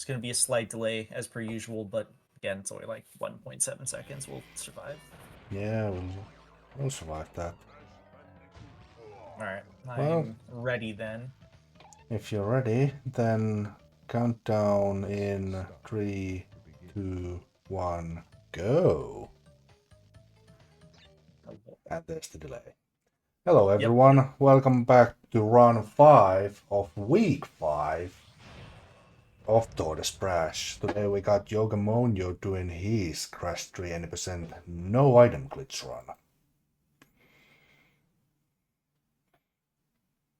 It's going to be a slight delay as per usual, but again, it's only like 1.7 seconds. We'll survive. Yeah, we'll survive that. All right, Well, I'm ready then. if you're ready, then countdown in 3, 2, 1, go. And there's the delay. Hello Yep. everyone, welcome back to run 5 of week 5 of the Sprash. Today we got Yogamoanyo doing his Crash 3 80% no item glitch run.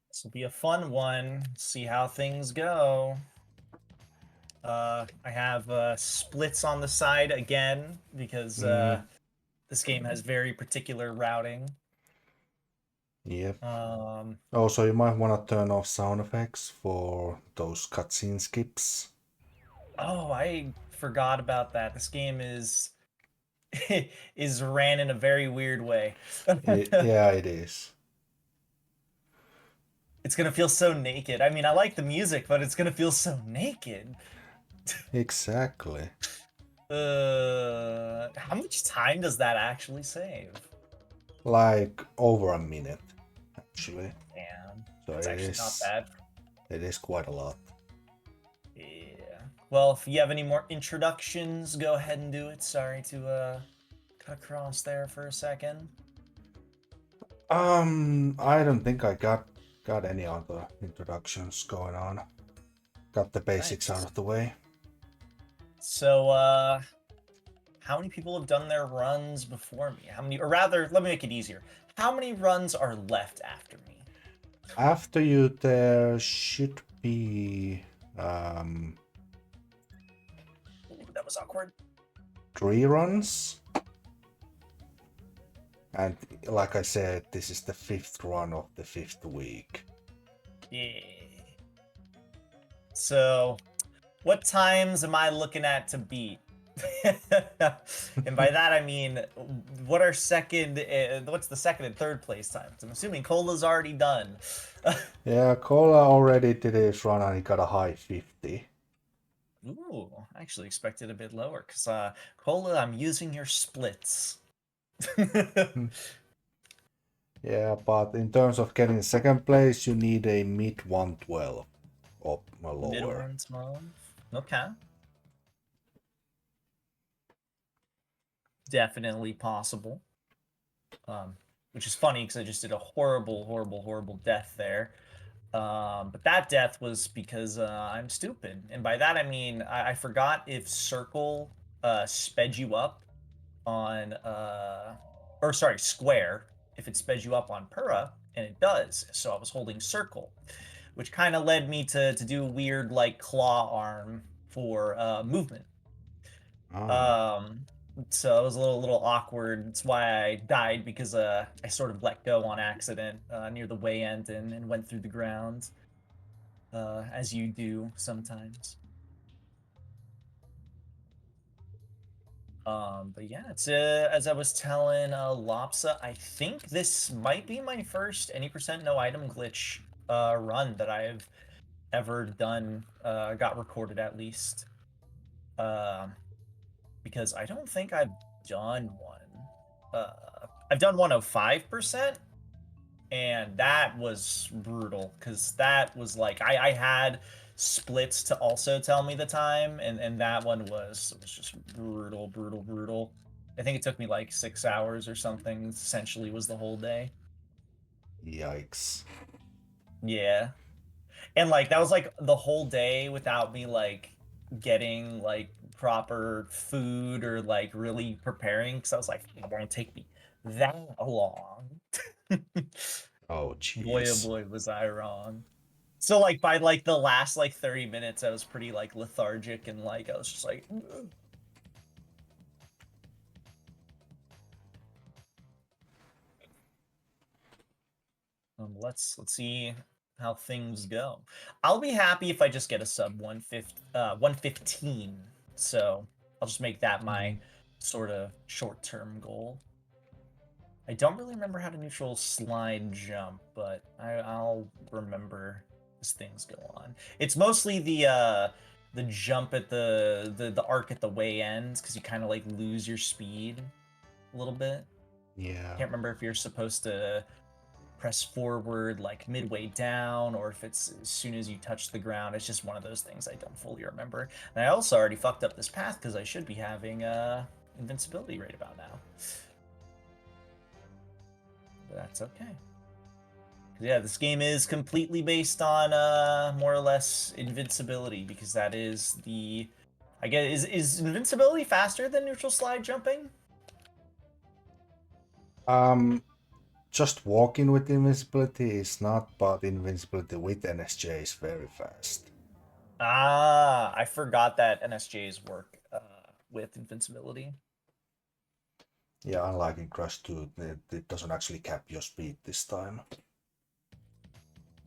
This will be a fun one. See how things go. I have splits on the side again because this game has very particular routing. Yep. Um, Also, you might want to turn off sound effects for those cutscene skips. oh, I forgot about that. This game is is ran in a very weird way. Yeah, it is. It's gonna feel so naked. I mean, I like the music, but it's gonna feel so naked. Exactly. How much time does that actually save? Like over a minute, actually. Damn, So that's actually not bad. it is quite a lot. Yeah. Well, if you have any more introductions, go ahead and do it. Sorry to cut across there for a second. I don't think I got any other introductions going on. Got the basics out Nice. of the way. So, how many people have done their runs before me? How many, or rather, let me make it easier. How many runs are left after me? After you, there should be um Ooh, that was awkward. 3 runs. And like I said, this is the 5th run of the 5th week. Yeah. So, what times am I looking at to beat? And by that I mean, what are what's the second and third place times? I'm assuming Cola's already done. Yeah, Cola already did his run and he got a high 50. Ooh, I actually expected a bit lower because Cola, I'm using your splits. Yeah, but in terms of getting second place, you need a mid 112 or Mid lower. 112. Okay. Definitely possible. Which is funny because I just did a horrible, horrible, horrible death there. But that death was because I'm stupid. And by that I mean I forgot if circle sped you up on or sorry, square, if it sped you up on Pura, and it does. So I was holding circle, which kind of led me to do weird like claw arm for movement. Ah, Um, so it was a little awkward. That's why I died because I sort of let go on accident near the way end and went through the ground, as you do sometimes. But yeah, it's as I was telling Lopsa, I think this might be my first any percent no item glitch run that I've ever done, got recorded at least. Um, because I don't think I've done one. I've done 105%, and that was brutal because that was like I had splits to also tell me the time, and that one was just brutal, brutal, brutal. I think it took me like 6 hours or something. Essentially, was the whole day. yikes. Yeah, and like that was like the whole day without me like getting like proper food or like really preparing because I was like, it won't take me that long. Oh, Boy, oh jeez. boy, was I wrong. So like by like the last like 30 minutes, I was pretty like lethargic and like I was just like, let's see how things go. I'll be happy if I just get a sub 115. So I'll just make that my sort of short-term goal. I don't really remember how to neutral slide jump, but I'll remember as things go on. It's mostly the the jump at the arc at the way ends, because you kind of like lose your speed a little bit. Yeah. Can't remember if you're supposed to press forward like midway down or if it's as soon as you touch the ground. It's just one of those things I don't fully remember. And I also already fucked up this path because I should be having invincibility right about now. But that's okay. Yeah, this game is completely based on more or less invincibility, because that is the, I guess, is invincibility faster than neutral slide jumping? Um, just walking with invincibility is not, but invincibility with NSJ is very fast. Ah, I forgot that NSJs work with invincibility. Yeah, unlike in Crash 2, it doesn't actually cap your speed this time.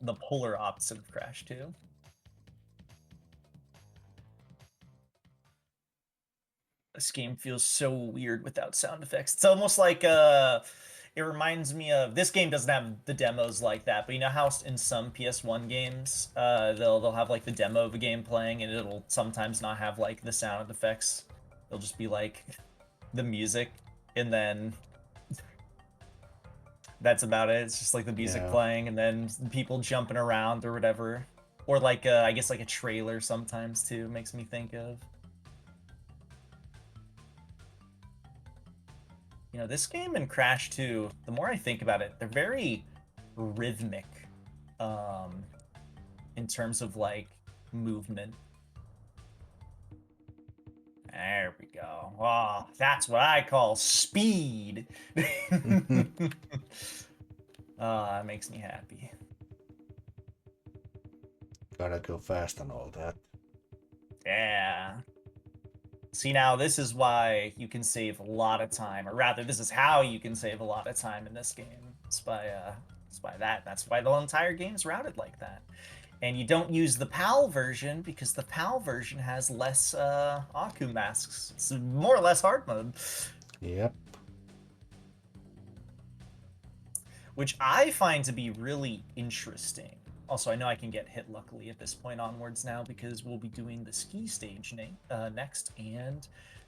The polar opposite of Crash 2. This game feels so weird without sound effects. It's almost like it reminds me of, this game doesn't have the demos like that, but you know how in some PS1 games they'll have like the demo of a game playing and it'll sometimes not have like the sound effects. It'll just be like the music, and then that's about it. It's just like the music Yeah. playing and then people jumping around or whatever. Or like I guess like a trailer sometimes too makes me think of. You know, this game and Crash 2, the more I think about it, they're very rhythmic um, in terms of like movement. There we go. Oh, that's what I call speed. That makes me happy. Gotta go fast and all that. Yeah. See, now this is why you can save a lot of time, or rather, this is how you can save a lot of time in this game. It's by that. That's why the entire game's routed like that. And you don't use the PAL version because the PAL version has less Aku masks. It's more or less hard mode, Yep. which I find to be really interesting. Also, I know I can get hit luckily at this point onwards now because we'll be doing the ski stage next, and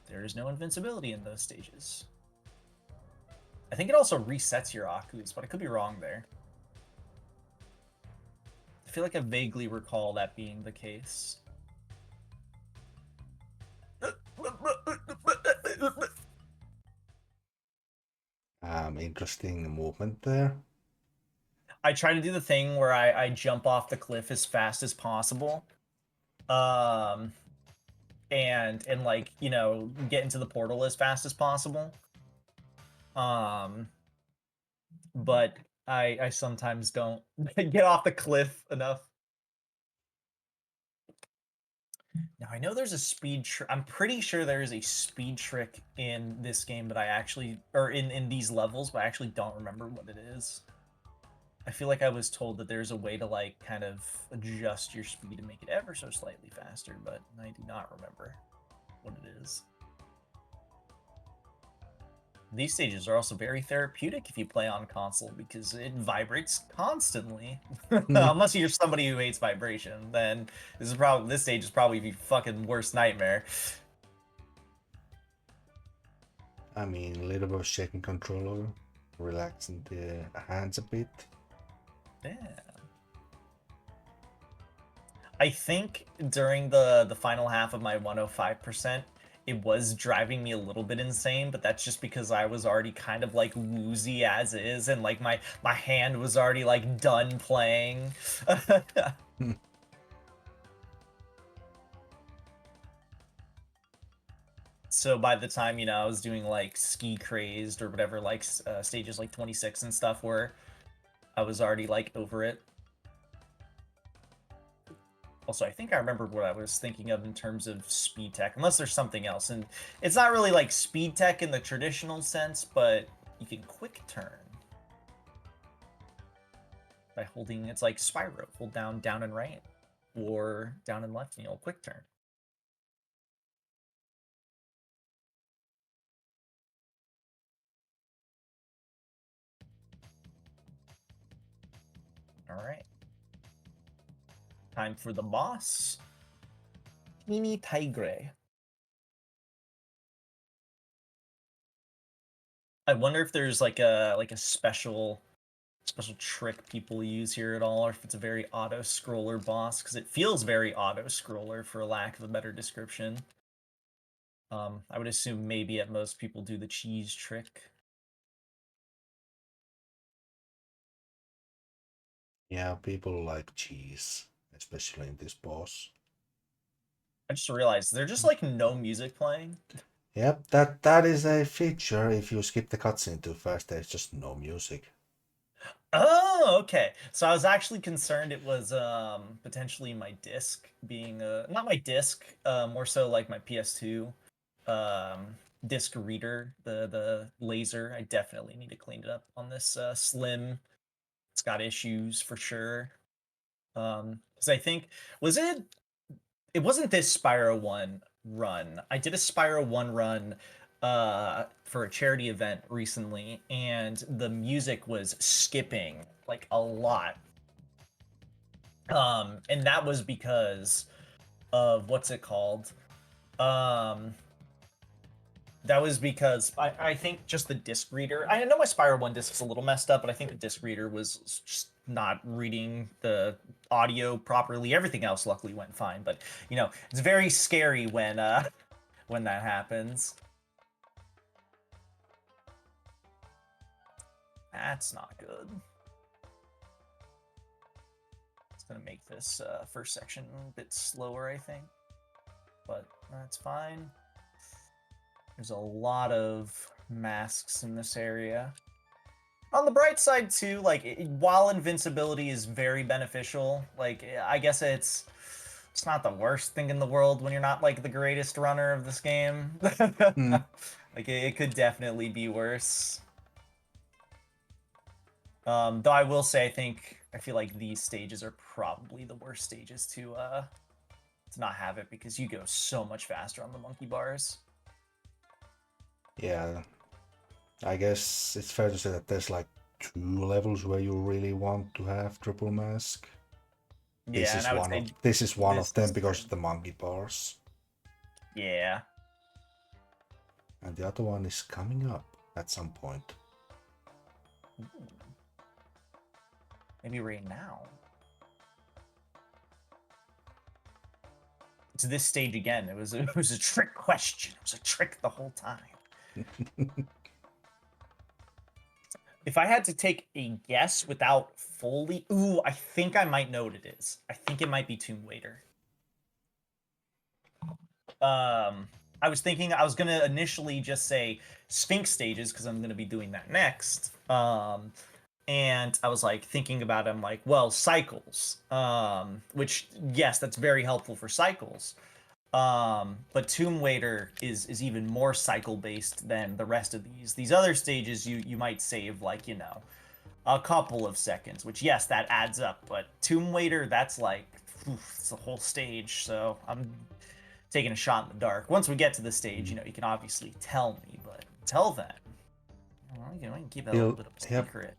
there is no invincibility in those stages. I think it also resets your Akus, but I could be wrong there. I feel like I vaguely recall that being the case. Interesting movement there. I try to do the thing where I jump off the cliff as fast as possible. Um, and like, you know, get into the portal as fast as possible. Um, but I sometimes don't get off the cliff enough. Now I know there's a speed trick. I'm pretty sure there is a speed trick in this game, but I actually, or in these levels, but I actually don't remember what it is. I feel like I was told that there's a way to like kind of adjust your speed to make it ever so slightly faster, but I do not remember what it is. These stages are also very therapeutic if you play on console because it vibrates constantly. Unless you're somebody who hates vibration, then this stage is probably the fucking worst nightmare. I mean, a little bit of shaking controller, relaxing the hands a bit. Yeah. I think during the final half of my 105%, it was driving me a little bit insane, but that's just because I was already kind of like woozy as is, and like my hand was already like done playing. So by the time, you know, I was doing like ski crazed or whatever, like stages like 26 and stuff, where I was already like over it. Also, I think I remembered what I was thinking of in terms of speed tech, unless there's something else. And it's not really like speed tech in the traditional sense, but you can quick turn by holding, it's like Spyro, hold down and right, or down and left, and you'll quick turn. All right. Time for the boss. teeny tigre. I wonder if there's like a special trick people use here at all, or if it's a very auto scroller boss, because it feels very auto scroller for lack of a better description. I would assume maybe at most people do the cheese trick. Yeah, people like cheese, especially in this boss. I just realized there's just like no music playing. Yep, that is a feature. If you skip the cutscene too fast, there's just no music. Oh, okay. So I was actually concerned it was potentially my disc being not my disc, more so like my PS2 um disc reader, the laser. I definitely need to clean it up on this slim. It's got issues for sure. Because I think was it wasn't this Spyro 1 run. I did a Spyro 1 run for a charity event recently, and the music was skipping like a lot. And that was because of what's it called? Um that was because I think just the disc reader. I know my Spyro 1 disc is a little messed up, but I think the disc reader was just not reading the audio properly. Everything else luckily went fine, but you know, it's very scary when that happens. That's not good. It's gonna make this first section a bit slower, I think, but that's fine. There's a lot of masks in this area. On the bright side too, like while invincibility is very beneficial, like I guess it's not the worst thing in the world when you're not like the greatest runner of this game. Hmm. Like it could definitely be worse. Though I will say I feel like these stages are probably the worst stages to not have it, because you go so much faster on the monkey bars. Yeah, I guess it's fair to say that there's like two levels where you really want to have triple mask. This Yeah, and is I would one of say this is one of this them is because of the monkey bars, yeah. and the other one is coming up at some point. Ooh, maybe right now. To this stage again. It was a trick question. It was a trick the whole time. If I had to take a guess without fully, ooh, I think I might know what it is. I think it might be Tomb Waiter. I was thinking I was gonna initially just say Sphinx stages because I'm gonna be doing that next. And I was like thinking about it, I'm like, well, cycles. Which yes, that's very helpful for cycles. But Tomb Waiter is even more cycle based than the rest of these. These other stages you might save like, you know, a couple of seconds, which yes, that adds up. But Tomb Waiter, that's like it's a whole stage. So I'm taking a shot in the dark. Once we get to the stage, you know, you can obviously tell me, but until then, well, you know, I can keep that a little Till bit of a yep, secret.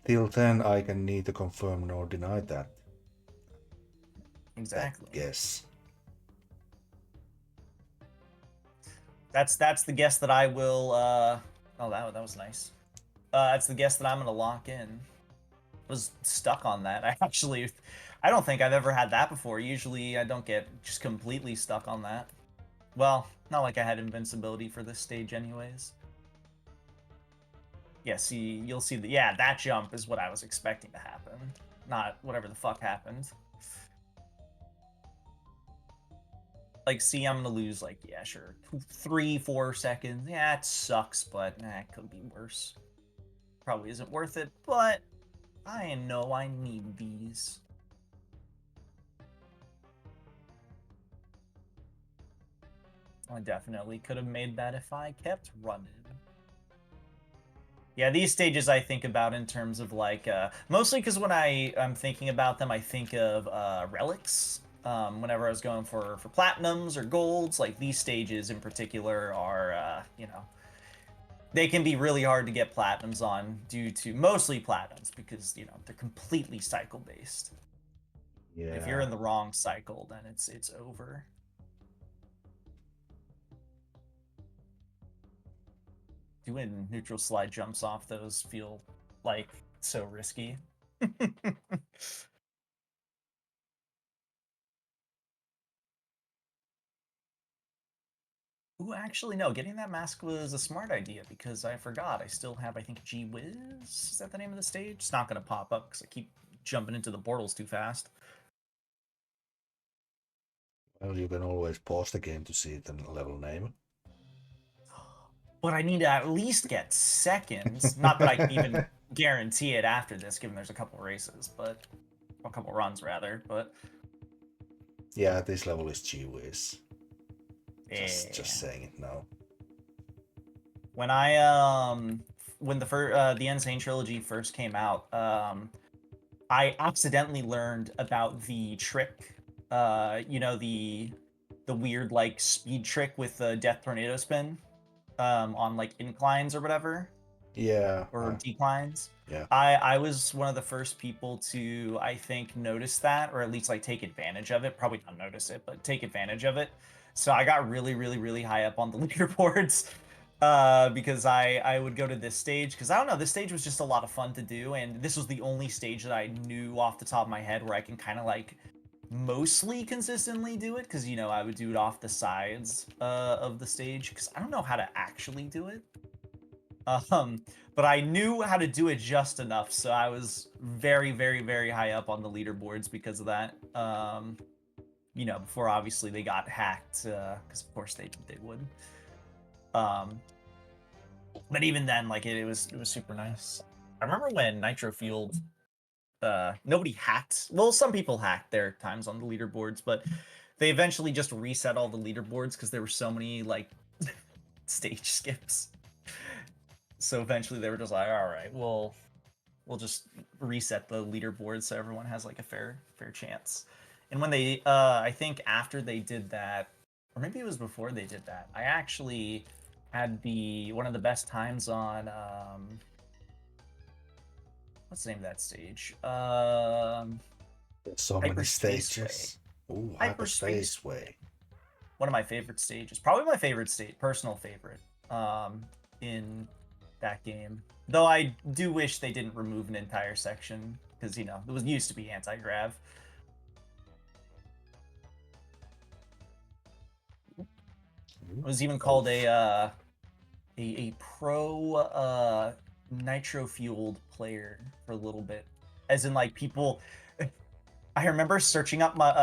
till then I can neither confirm nor deny that Exactly. guess. That's the guess that I will. Oh, that was nice. That's the guess that I'm gonna lock in. Was stuck on that. I don't think I've ever had that before. Usually, I don't get just completely stuck on that. Well, not like I had invincibility for this stage, anyways. Yeah, see, you'll see that. Yeah, that jump is what I was expecting to happen, not whatever the fuck happened. Like, see, I'm gonna lose, like, yeah, sure, 3, 4 seconds. Yeah, it sucks, but it could be worse. Probably isn't worth it, but I know I need these. I definitely could have made that if I kept running. Yeah, these stages I think about in terms of like, mostly because when I'm thinking about them, I think of relics. Whenever I was going for platinums or golds, like these stages in particular are, you know, they can be really hard to get platinums on due to mostly platinums because you know they're completely cycle based. If you're Yeah, in the wrong cycle, then it's over. doing neutral slide jumps off those feel like so risky. Ooh, actually, no. Getting that mask was a smart idea because I forgot. I still have, I think, Gee Whiz. Is that the name of the stage? It's not going to pop up because I keep jumping into the portals too fast. Well, you can always pause the game to see the level name. But I need to at least get seconds. Not that I can even guarantee it after this, given there's a couple races, but a couple runs rather. But Yeah, this level is G-Wiz. Just yeah. saying it now. When when the Insane trilogy first came out, I accidentally learned about the trick. You know, the weird like speed trick with the death tornado spin on like inclines or whatever, Yeah, or declines. yeah. I was one of the first people to, I think, notice that, or at least like take advantage of it. Probably not notice it, but take advantage of it. So I got really, really, really high up on the leaderboards because I would go to this stage because I don't know, this stage was just a lot of fun to do, and this was the only stage that I knew off the top of my head where I can kind of like mostly consistently do it because, you know, I would do it off the sides of the stage because I don't know how to actually do it. Um, but I knew how to do it just enough, so I was very, very, very high up on the leaderboards because of that. You know, before obviously they got hacked, because of course they would. Um, but even then, like it was super nice. I remember when Nitro Fueled, nobody hacked. Well, some people hacked their times on the leaderboards, but they eventually just reset all the leaderboards because there were so many like stage skips. So eventually they were just like, all right, we'll just reset the leaderboard so everyone has like a fair chance. And when they I think after they did that, or maybe it was before they did that, I actually had the one of the best times on what's the name of that stage? There's so many Hyperspaceway. stages. Ooh, Hyperspace. Hyperspaceway. One of my favorite stages. Probably my favorite state, personal favorite, in that game. Though I do wish they didn't remove an entire section because, you know, it was used to be anti-grav. It was even Oh, called a pro nitro fueled player for a little bit, as in like people. I remember searching up my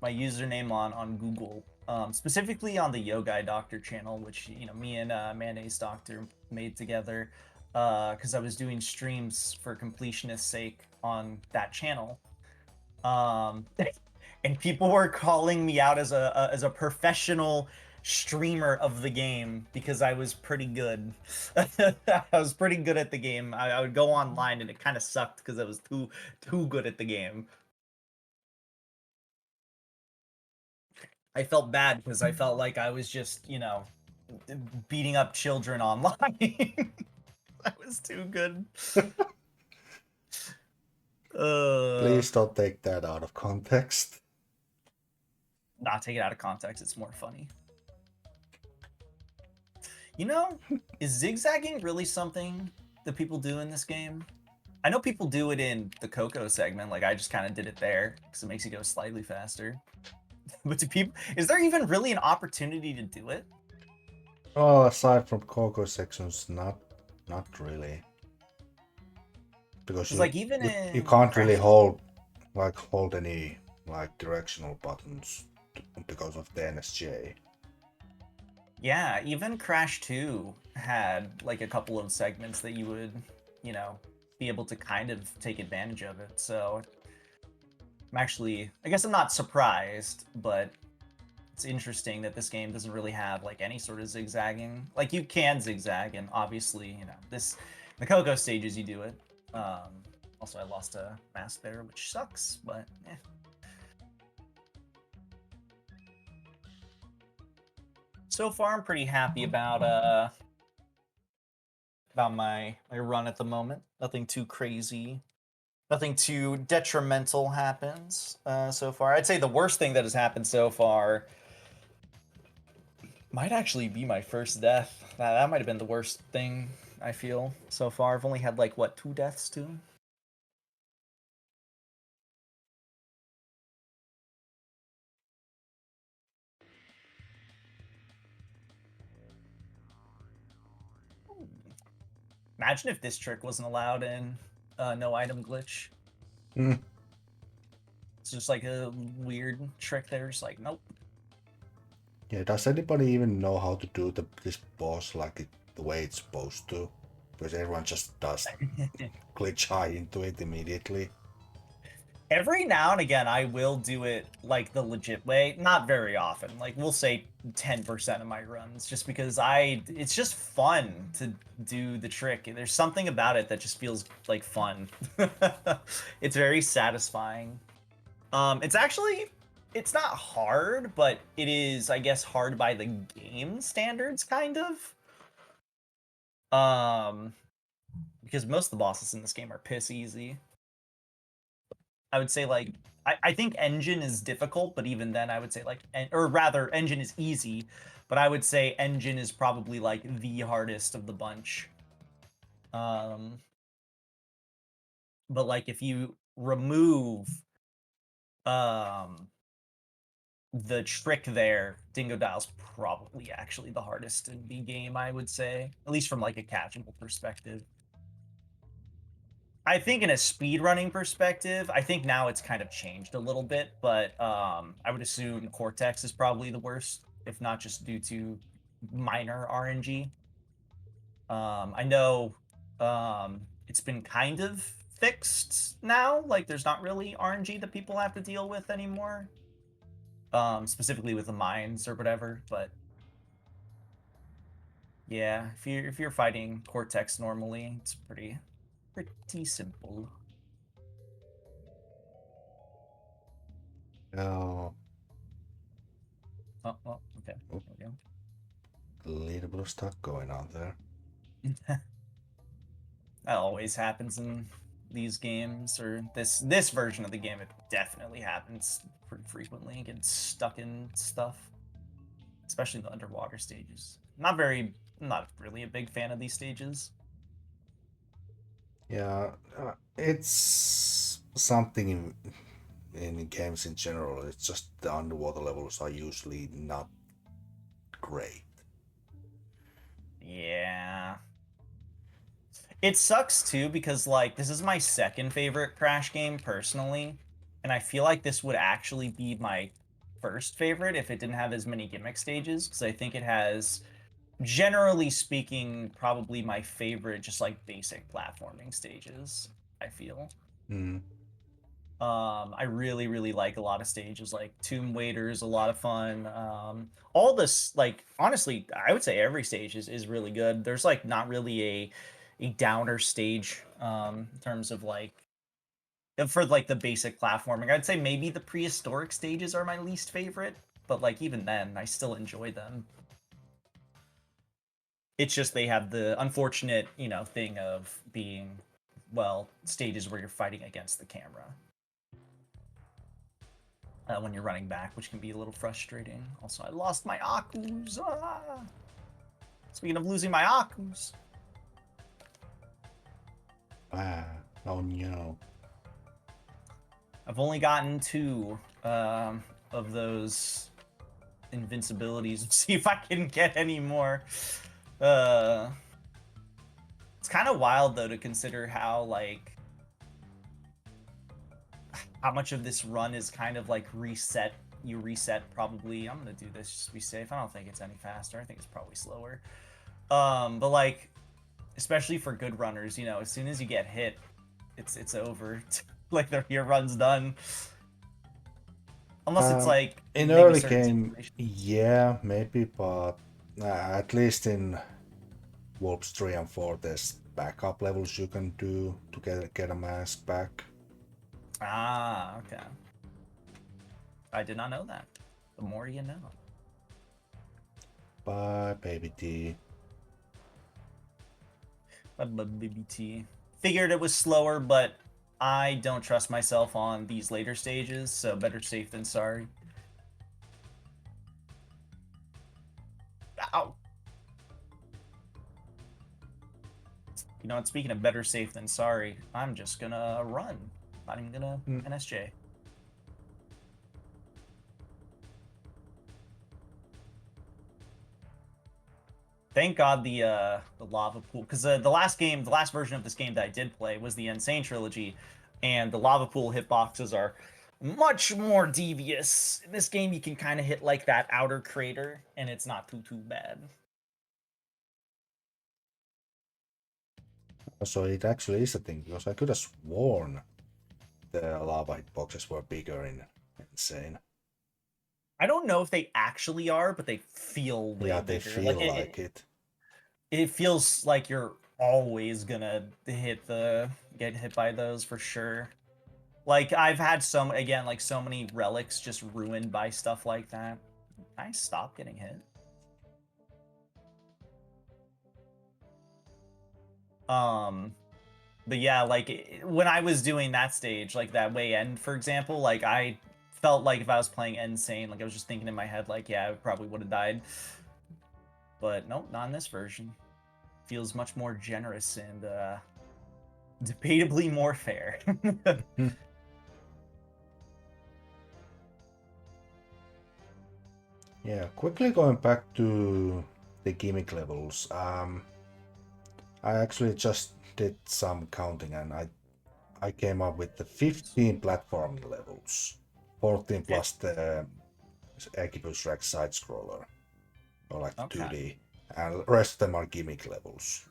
username on Google, specifically on the Yoga Doctor channel, which, you know, me and Mayonnaise Doctor made together, because I was doing streams for completionist's sake on that channel. Um, and people were calling me out as a professional streamer of the game because I was pretty good. I was pretty good at the game. I would go online and it kind of sucked because I was too good at the game. I felt bad because I felt like I was just, you know, beating up children online. I was too good. Uh, please don't take that out of context. Not take it out of context. It's more funny. You know, is zigzagging really something that people do in this game? I know people do it in the Coco segment. Like I just kind of did it there because it makes you go slightly faster. But do people? Is there even really an opportunity to do it? Oh, aside from Coco sections, not really. Because Because like even you in can't really Crash, hold any like directional buttons because of the NSJ. yeah, even Crash 2 had like a couple of segments that you would, you know, be able to kind of take advantage of it. So I'm actually, I guess I'm not surprised, but it's interesting that this game doesn't really have like any sort of zigzagging. Like you can zigzag, and obviously, you know, the Coco stages you do it. Um, Also, I lost a mask there, which sucks, but eh. So far, I'm pretty happy about my run at the moment. Nothing too crazy. Nothing too detrimental happens so far. I'd say the worst thing that has happened so far Might actually be my first death. That might have been the worst thing I feel so far. I've only had like what, 2 deaths too? Imagine if this trick wasn't allowed in no item glitch. Hmm. It's just like a weird trick there. Just like, nope. Yeah, does anybody even know how to do this boss like the way it's supposed to? Because everyone just does glitch high into it immediately. Every now and again, I will do it like the legit way. Not very often. Like we'll say 10% of my runs, just because it's just fun to do the trick. There's something about it that just feels like fun. It's very satisfying. It's actually, it's not hard, but it is, I guess, hard by the game standards, kind of. Um, because most of the bosses in this game are piss easy. I would say like I think engine is difficult, but even then I would say like or rather engine is easy, but I would say engine is probably like the hardest of the bunch. Um but like if you remove um the trick there, Dingo Dial's probably actually the hardest in the game, I would say, at least from like a casual perspective. I think in a speedrunning perspective, I think now it's kind of changed a little bit, but I would assume Cortex is probably the worst, if not just due to minor RNG. I know it's been kind of fixed now, like there's not really RNG that people have to deal with anymore, specifically with the mines or whatever, but yeah, if you're fighting Cortex normally, it's pretty simple. Oh, Oh, okay. oh, There a little bit of stuff going on there. we go. That always happens in these games, or this version of the game. It definitely happens pretty frequently. Getting stuck in stuff, especially the underwater stages. Not really a big fan of these stages. Yeah, it's something in games in general. It's just the underwater levels are usually not great. Yeah, it sucks too because like this is my second favorite Crash game personally, and I feel like this would actually be my first favorite if it didn't have as many gimmick stages, because I think it has, generally speaking, probably my favorite just like basic platforming stages, I feel. Mm. I really like a lot of stages, like Tomb Waiter's a lot of fun. All this, like, honestly, I would say every stage is really good. There's like not really a downer stage in terms of like for like the basic platforming. I'd say maybe the prehistoric stages are my least favorite, but like even then I still enjoy them. It's just they have the unfortunate, thing of being, well, stages where you're fighting against the camera when you're running back, which can be a little frustrating. Also, I lost my Akus. Ah! Speaking of losing my Akus, Ah, oh no. I've only gotten 2 of those invincibilities. Let's see if I can get any more. Uh, it's kind of wild though to consider how much of this run is kind of like reset. You reset probably. I'm gonna do this just to be safe. I don't think it's any faster. I think it's probably slower. But like, especially for good runners, as soon as you get hit, it's over. Like your run's done. Unless it's like In maybe early certain game, situations. yeah, maybe, but at least in Wolves 3 and 4, there's backup levels you can do to get a mask back. Ah, okay. I did not know that. The more you know. Bye, baby D. BBT. Figured it was slower, but I don't trust myself on these later stages, so better safe than sorry. Ow. You know what? Speaking of better safe than sorry, I'm just gonna run. Not even gonna Mm. NSJ. Thank God the lava pool, because the last game, the last version of this game that I did play was the Insane trilogy, and the lava pool hitboxes are much more devious. In this game, you can kind of hit like that outer crater, and it's not too bad. So it actually is a thing, because I could have sworn the lava hitboxes were bigger in Insane. I don't know if they actually are, but they feel way Yeah, they bigger. Like feel like it. it feels like you're always gonna get hit by those for sure. Like I've had some again, like so many relics just ruined by stuff like that. Can I stop getting hit? Um, but yeah, like when I was doing that stage, like that way end, for example, like I felt like if I was playing Insane, like I was just thinking in my head, like, yeah, I probably would have died. But nope, not in this version. Feels much more generous and debatably more fair. Yeah, quickly going back to the gimmick levels. I actually just did some counting, and I came up with the 15 platforming levels, 14 plus the Equibus Rex side scroller, or like the Okay. 2D, and the rest of them are gimmick levels.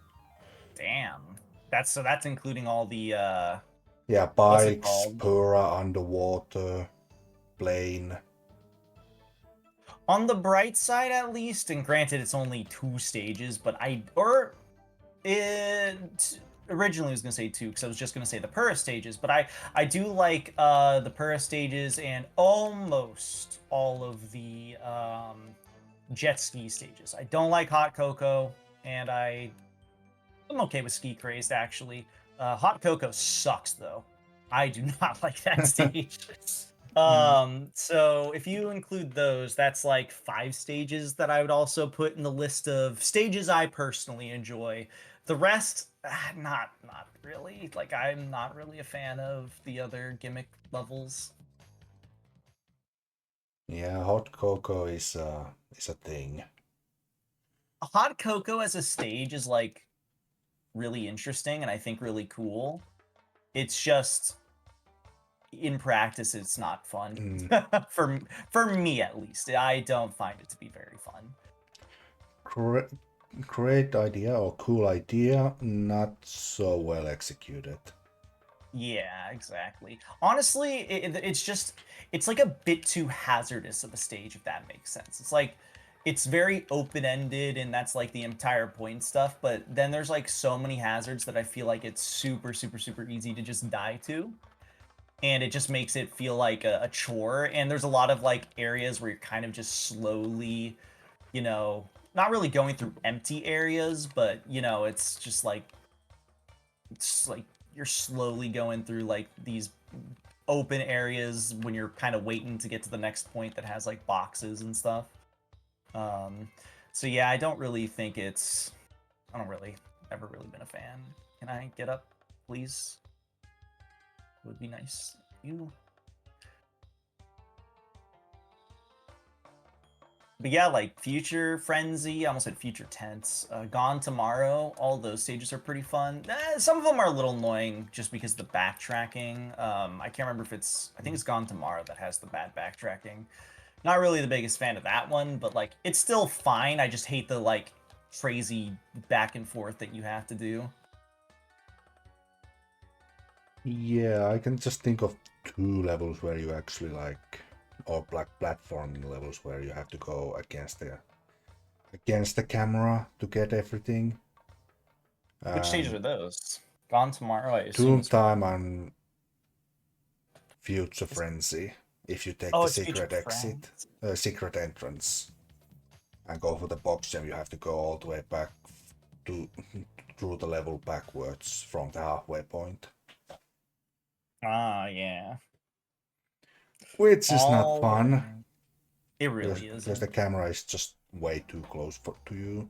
Damn. That's including all the Yeah, what's it bikes, called? Pura, underwater, plane. On the bright side at least, and granted it's only 2 stages, but it originally was gonna say 2 because I was just gonna say the Pura stages, but I do like the Pura stages and almost all of the jet ski stages. I don't like Hot Cocoa, and I'm okay with Ski Crazed actually. Hot Cocoa sucks though. I do not like that stage. So if you include those, that's like 5 stages that I would also put in the list of stages I personally enjoy. The rest, not really. Like I'm not really a fan of the other gimmick levels. Yeah, hot cocoa is a thing. Hot Cocoa as a stage is like really interesting and I think really cool. It's just in practice it's not fun. Mm, For me at least. I don't find it to be very fun. great, great idea or cool idea, not so well executed. Yeah, exactly. Honestly, it's like a bit too hazardous of a stage if that makes sense. It's like it's very open-ended and that's like the entire point stuff, but then there's like so many hazards that I feel like it's super easy to just die to. And it just makes it feel like a chore. And there's a lot of like areas where you're kind of just slowly, not really going through empty areas, but it's like you're slowly going through like these open areas when you're kind of waiting to get to the next point that has like boxes and stuff. Um, so yeah, I don't really ever really been a fan. Can I get up, please? Would be nice. You. But yeah, like Future Frenzy, I almost said Future Tense, Gone Tomorrow, all those stages are pretty fun. Some of them are a little annoying just because of the backtracking. I can't remember if I think it's Gone Tomorrow that has the bad backtracking. Not really the biggest fan of that one, but like it's still fine. I just hate the like crazy back and forth that you have to do. Yeah, I can just think of two levels where you actually like, or black platforming levels where you have to go against the camera to get everything. Which stages are those? Gone Tomorrow, I assume Doom is one. Time and Future Frenzy. If you take Oh, the it's Future secret exit, Friends. secret entrance, and go for the box jam, you have to go all the way back to through the level backwards from the halfway point, Ah, yeah. which is not All fun right. It really because the isn't. camera is just way too close to you.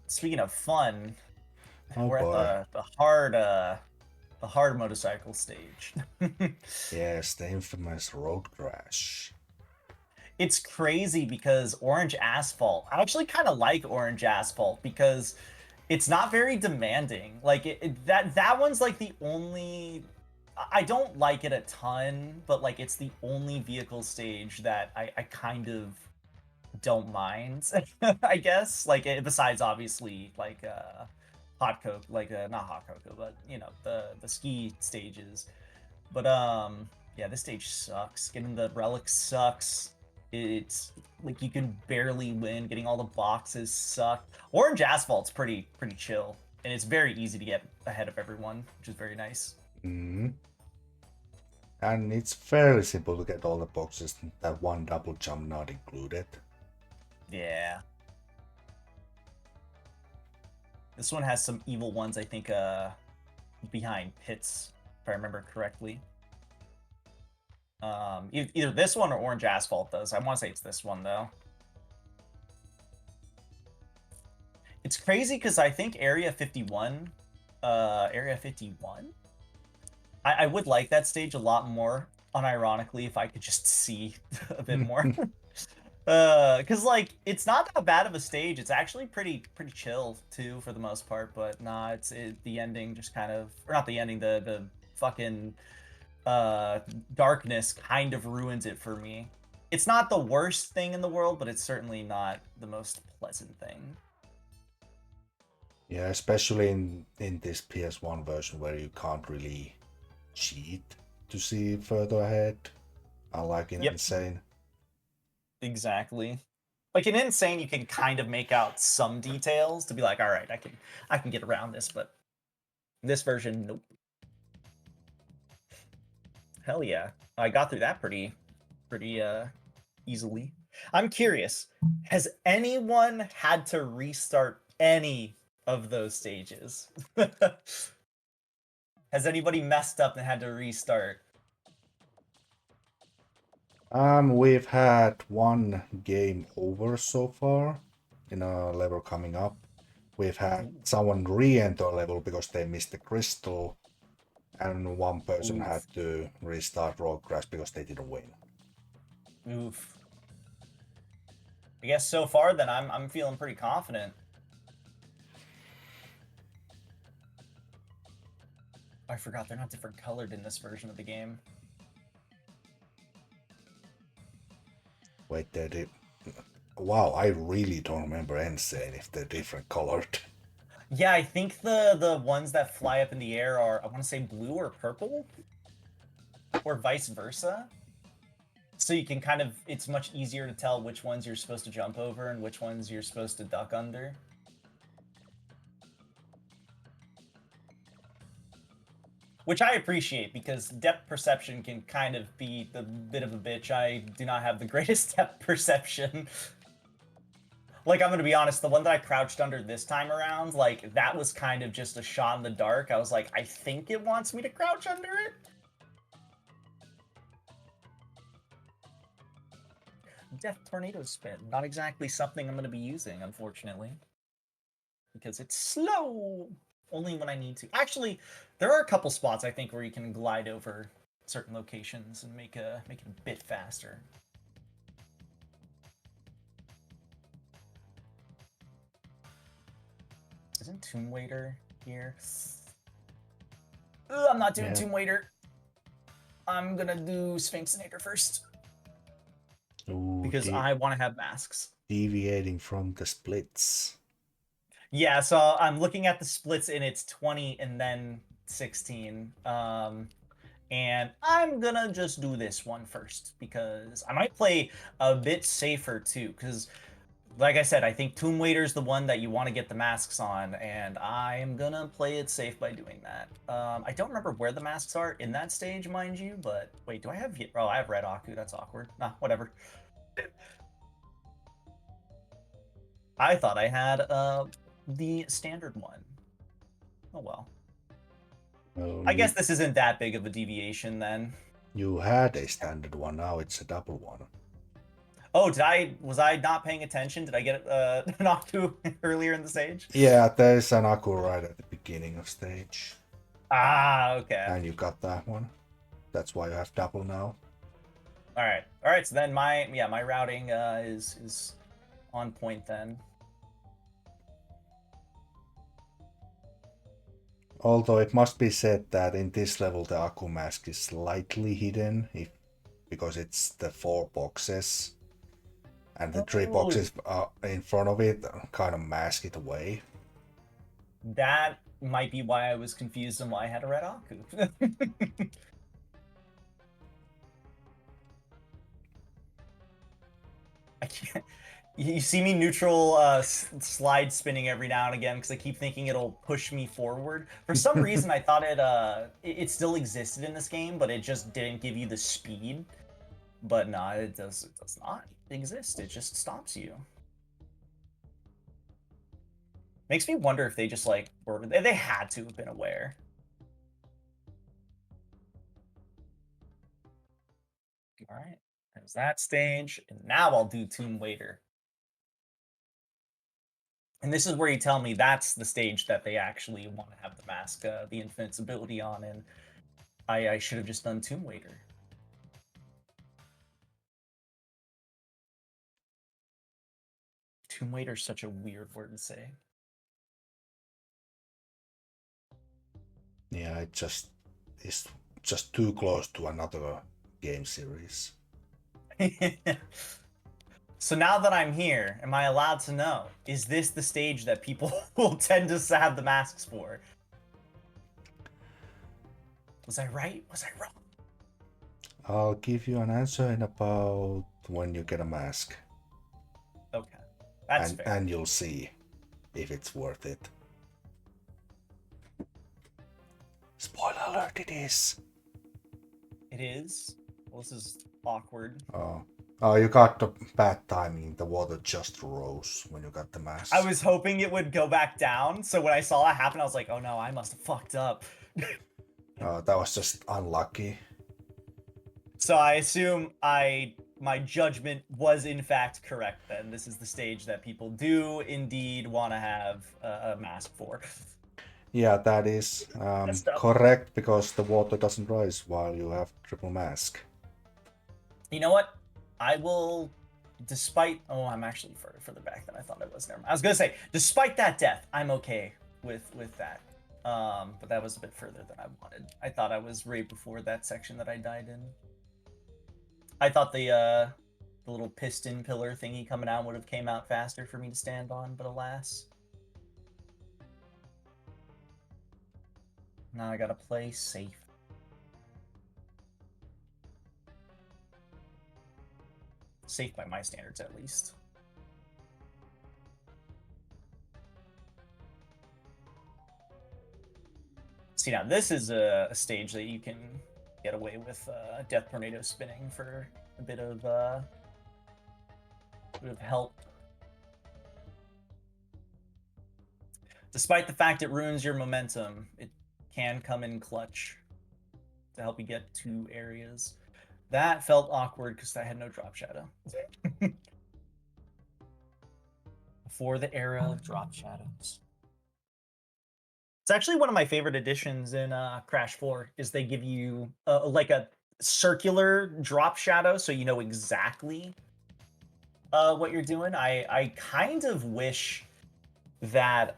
Speaking of fun, Oh we're at boy. the hard motorcycle stage. Yes, the infamous road crash. It's crazy because orange asphalt. I actually kind of like orange asphalt because it's not very demanding. Like that one's like the only. I don't like it a ton, but like it's the only vehicle stage that I kind of don't mind. I guess like besides obviously like hot coke, like not hot cocoa, but you know the ski stages. But yeah, this stage sucks. Getting the relics sucks. It's like you can barely win. Getting all the boxes suck. Orange asphalt's pretty chill, and it's very easy to get ahead of everyone, which is very nice. Mm. And it's fairly simple to get all the boxes, that one double jump not included. Yeah. This one has some evil ones, I think, behind pits, if I remember correctly. Either this one or Orange Asphalt does. I want to say it's this one though. It's crazy because I think Area 51, Area 51. I would like that stage a lot more, unironically, if I could just see a bit more. Because like it's not that bad of a stage. It's actually pretty chill too for the most part. But nah, the ending just kind of, or not the ending, the fucking darkness kind of ruins it for me. It's not the worst thing in the world, but it's certainly not the most pleasant thing. Yeah, especially in this PS1 version where you can't really cheat to see further ahead, unlike in Yep, Insane. exactly. Like in Insane, you can kind of make out some details to be like, all right, I can get around this, but this version, nope. Hell yeah, I got through that pretty easily. I'm curious, has anyone had to restart any of those stages? Has anybody messed up and had to restart? We've had one game over so far in a level coming up. We've had Ooh, someone re-enter a level because they missed the crystal, and one person had oof, to restart Road Crash because they didn't win. oof. I guess so far then I'm feeling pretty confident. I forgot they're not different colored in this version of the game. Wait, they did. Wow, I really don't remember Insane if they're different colored. Yeah, I think the ones that fly up in the air are, I want to say blue or purple or vice versa. So you can kind of, it's much easier to tell which ones you're supposed to jump over and which ones you're supposed to duck under. Which I appreciate because depth perception can kind of be a bit of a bitch. I do not have the greatest depth perception. Like, I'm gonna be honest, the one that I crouched under this time around, like, that was kind of just a shot in the dark. I was like, I think it wants me to crouch under it. Death Tornado Spin. Not exactly something I'm gonna be using, unfortunately. Because it's slow! Only when I need to. Actually, there are a couple spots, I think, where you can glide over certain locations and make it a bit faster. Isn't Tomb Waiter here? Ugh, I'm not doing Yeah. Tomb Waiter. I'm gonna do Sphinxinator first Ooh, because I want to have masks. deviating from the splits. Yeah, so I'm looking at the splits and it's 20 and then 16. And I'm gonna just do this one first because I might play a bit safer too. Because, like I said, I think Tomb Waiter's the one that you want to get the masks on, and I'm gonna play it safe by doing that. I don't remember where the masks are in that stage, mind you, but wait, do I have? Oh, I have Red Aku. That's awkward. Nah, whatever. I thought I had the standard one. Oh well. Oh, I guess this isn't that big of a deviation then. you had a standard one, now it's a double one. Oh, was I not paying attention? Did I get an Aku earlier in the stage? Yeah, there's an Aku right at the beginning of stage. Ah, okay. And you got that one. That's why you have double now. All right. All right, so then my routing is on point then. Although it must be said that in this level the Aku mask is slightly hidden because it's the 4 boxes and the 3 boxes in front of it kind of mask it away. That might be why I was confused and why I had a red Aku. I can't. You see me neutral slide spinning every now and again because I keep thinking it'll push me forward. For some reason, I thought it still existed in this game, but it just didn't give you the speed. But no, it does not exist. It just stops you. Makes me wonder if they just like were they had to have been aware. All right, there's that stage, and now I'll do Tomb Waiter. And this is where you tell me that's the stage that they actually want to have the mask, the invincibility on, and I should have just done Tomb Waiter. Tomb Waiter is such a weird word to say. Yeah, it's just too close to another game series. So now that I'm here, am I allowed to know, is this the stage that people will tend to have the masks for? Was I right? Was I wrong? I'll give you an answer in about when you get a mask. Okay, that's fair. And you'll see if it's worth it. Spoiler alert, it is. It is. Well, this is awkward. Oh, you got the bad timing. The water just rose when you got the mask. I was hoping it would go back down, so when I saw that happen, I was like, oh no, I must have fucked up. That was just unlucky. So I assume my judgment was in fact correct then. This is the stage that people do indeed want to have a mask for. Yeah, that is correct because the water doesn't rise while you have triple mask. You know what? I will, despite... Oh, I'm actually further back than I thought I was. Never mind. I was going to say, despite that death, I'm okay with that. But that was a bit further than I wanted. I thought I was right before that section that I died in. I thought the little piston pillar thingy coming out would have came out faster for me to stand on, but alas. Now I gotta play safe. Safe by my standards, at least. See, now this is a stage that you can get away with Death Tornado spinning for a bit of help. Despite the fact it ruins your momentum, it can come in clutch to help you get to areas. That felt awkward because I had no drop shadow. Before the era of drop shadows. It's actually one of my favorite additions in Crash 4 is they give you like a circular drop shadow so you know exactly what you're doing. I kind of wish that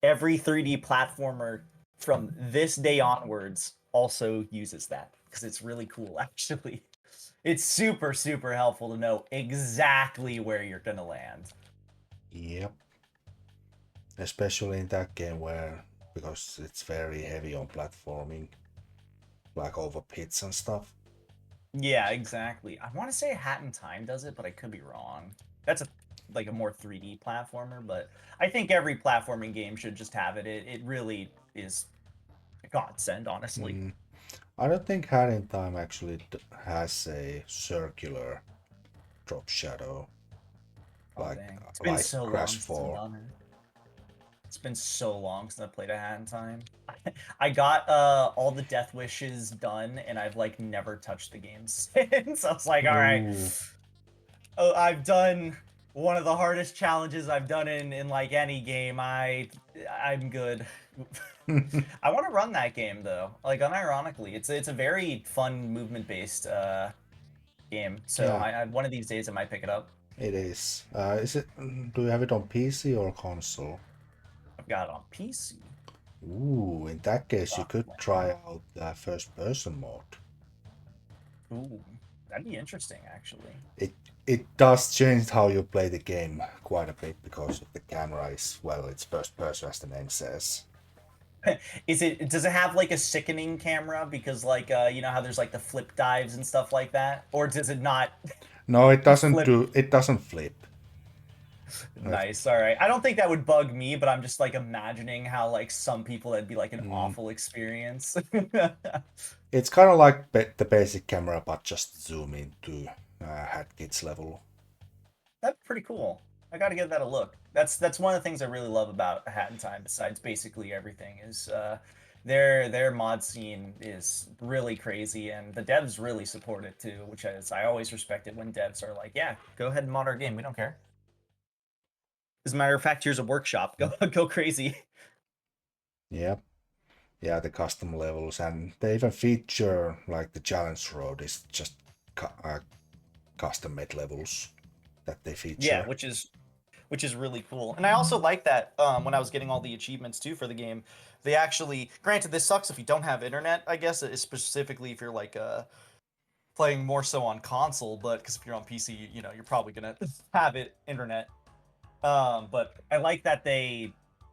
every 3D platformer from this day onwards also uses that because it's really cool actually. It's super, super helpful to know exactly where you're going to land. Yep. Especially in that game where, because it's very heavy on platforming, like over pits and stuff. Yeah, exactly. I want to say Hat in Time does it, but I could be wrong. That's like a more 3D platformer, but I think every platforming game should just have it. It really is a godsend, honestly. I don't think Hat in Time actually has a circular drop shadow Oh like dang, it's been like so Crash long since I've 4. done it. It's been so long since I played a Hat in Time. I got all the death wishes done, and I've like never touched the game since. I was like, all right, Ooh. Oh, I've done one of the hardest challenges I've done in like any game. I'm good. I want to run that game though. Like unironically, it's a very fun movement based game. So Yeah, one of these days I might pick it up. it is. Is it? Do you have it on PC or console? I've got it on PC. Ooh, in that case, you Oh, could try out the first-person mode. ooh, that'd be interesting actually. It does change how you play the game quite a bit because of the camera is, well, it's first person as the name says. Does it have like a sickening camera because like you know how there's like the flip dives and stuff like that, or does it not No, flip? it doesn't flip. Uh, Nice. All right. I don't think that would bug me, but I'm just like imagining how like some people that'd be like an mm, awful experience. it's kind of like the basic camera, but just zoom into hat kids level. That's pretty cool. I got to give that a look. That's one of the things I really love about A Hat in Time. Besides basically everything, is their mod scene is really crazy, and the devs really support it too. Which is I always respect it when devs are like, "Yeah, go ahead and mod our game. We don't care." As a matter of fact, here's a workshop. Go go crazy. Yeah, yeah, the custom levels, and they even feature like the challenge road is just custom made levels that they Yeah, feature. which is really cool. And I also like that when I was getting all the achievements too for the game, they actually granted this sucks if you don't have internet, I guess, specifically if you're like playing more so on console, but because if you're on PC, you know, you're probably gonna have it internet. But I like that they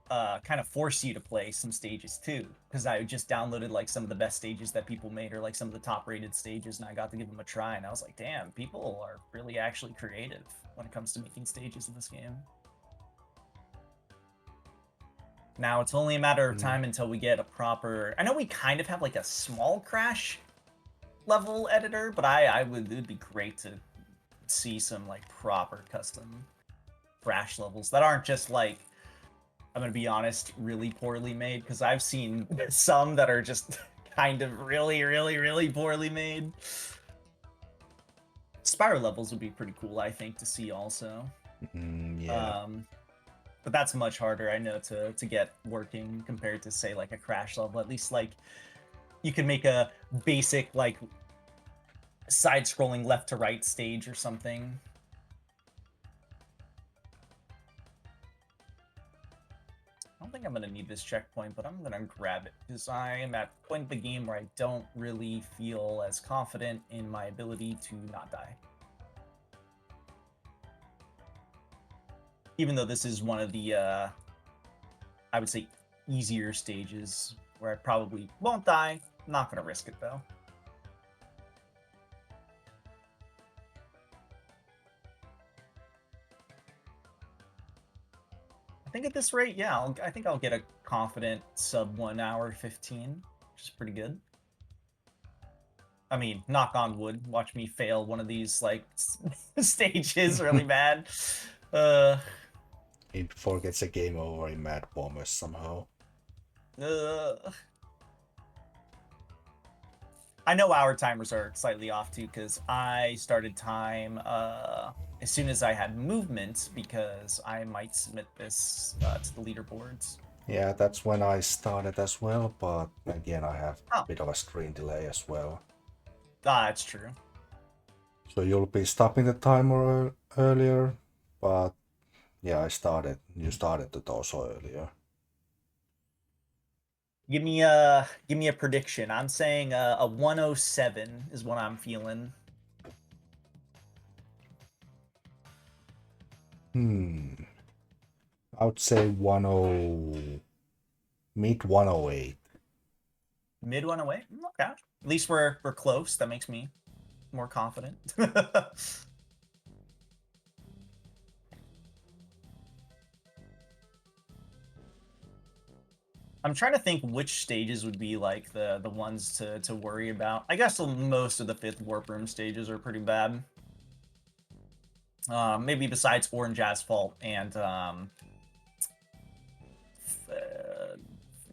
kind of force you to play some stages too, because I just downloaded like some of the best stages that people made, or like some of the top rated stages, and I got to give them a try, and I was like, damn, people are really actually creative when it comes to making stages in this game. Now it's only a matter of Mm. time until we get a proper. I know we kind of have like a small Crash level editor, but I would it'd be great to see some like proper custom Crash levels that aren't just like, I'm gonna be honest, really poorly made, because I've seen some that are just kind of really poorly made. Spyro levels would be pretty cool, I think, to see also. Yeah. Um, but that's much harder, I know, to get working compared to say like a Crash level. At least like you can make a basic like side-scrolling left to right stage or something. I don't think I'm gonna need this checkpoint, but I'm gonna grab it because I am at a point in the game where I don't really feel as confident in my ability to not die. Even though this is one of the, I would say, easier stages where I probably won't die. Not gonna risk it though. I think at this rate, yeah, I think I'll get a confident sub 1 hour 15, which is pretty good. I mean, knock on wood. Watch me fail one of these like stages really bad. Uh, It forgets a game over in Mad Bombers somehow. uh, I know our timers are slightly off too because I started time as soon as I had movement because I might submit this to the leaderboards. Yeah, that's when I started as well, but again, I have a Oh, bit of a screen delay as well. that's true. So you'll be stopping the timer earlier, but yeah, you started it also earlier. Give me a prediction. I'm saying a 107 is what I'm feeling. Hmm, I would say 10, mid 108. Mid 108. Okay. At least we're close. That makes me more confident. I'm trying to think which stages would be like the ones to worry about. I guess most of the fifth warp room stages are pretty bad. Maybe besides Orange Asphalt and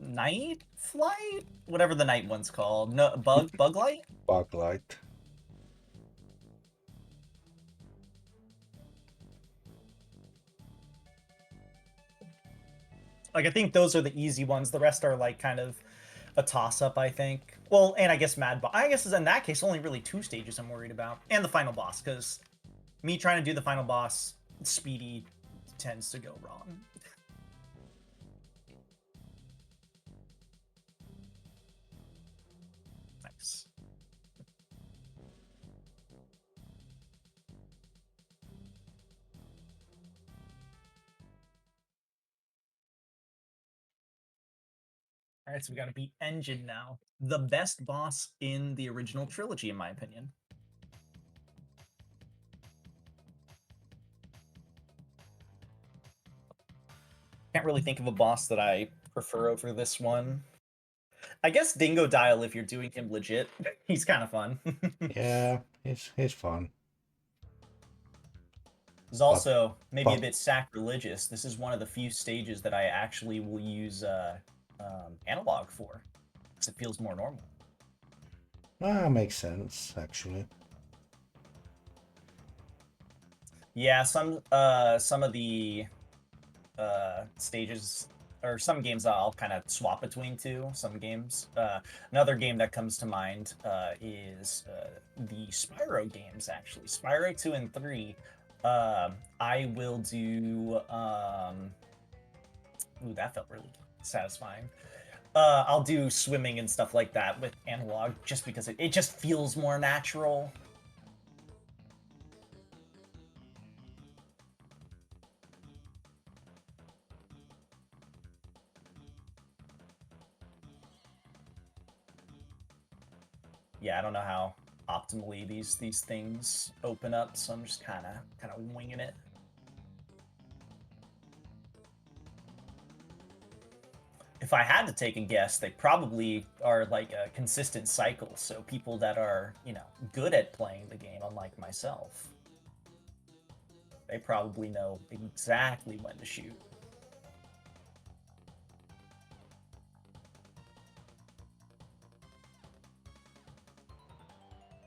Night Flight, whatever the night one's called. No, Bug Light. Bug light. Like I think those are the easy ones. The rest are like kind of a toss up, I think. Well, and I guess Mad Boss. I guess in that case only really 2 stages I'm worried about, and the final boss, because me trying to do the final boss, Speedy tends to go wrong. Nice. All right, so we got to beat Engine now. The best boss in the original trilogy, in my opinion. Can't really think of a boss that I prefer over this one. I guess Dingo Dial, if you're doing him legit, he's kind of fun. Yeah, he's fun. He's But also maybe a but bit sacrilegious. This is one of the few stages that I actually will use analog for, because it feels more normal. makes sense actually. Yeah, some of the stages or some games I'll kind of swap between two. Some games. Another game that comes to mind is the Spyro games. Actually, Spyro 2 and 3. I will do. Ooh, that felt really satisfying. I'll do swimming and stuff like that with analog, just because it just feels more natural. Yeah, I don't know how optimally these things open up, so I'm just kind of winging it. If I had to take a guess, they probably are like a consistent cycle. So people that are, good at playing the game, unlike myself, they probably know exactly when to shoot.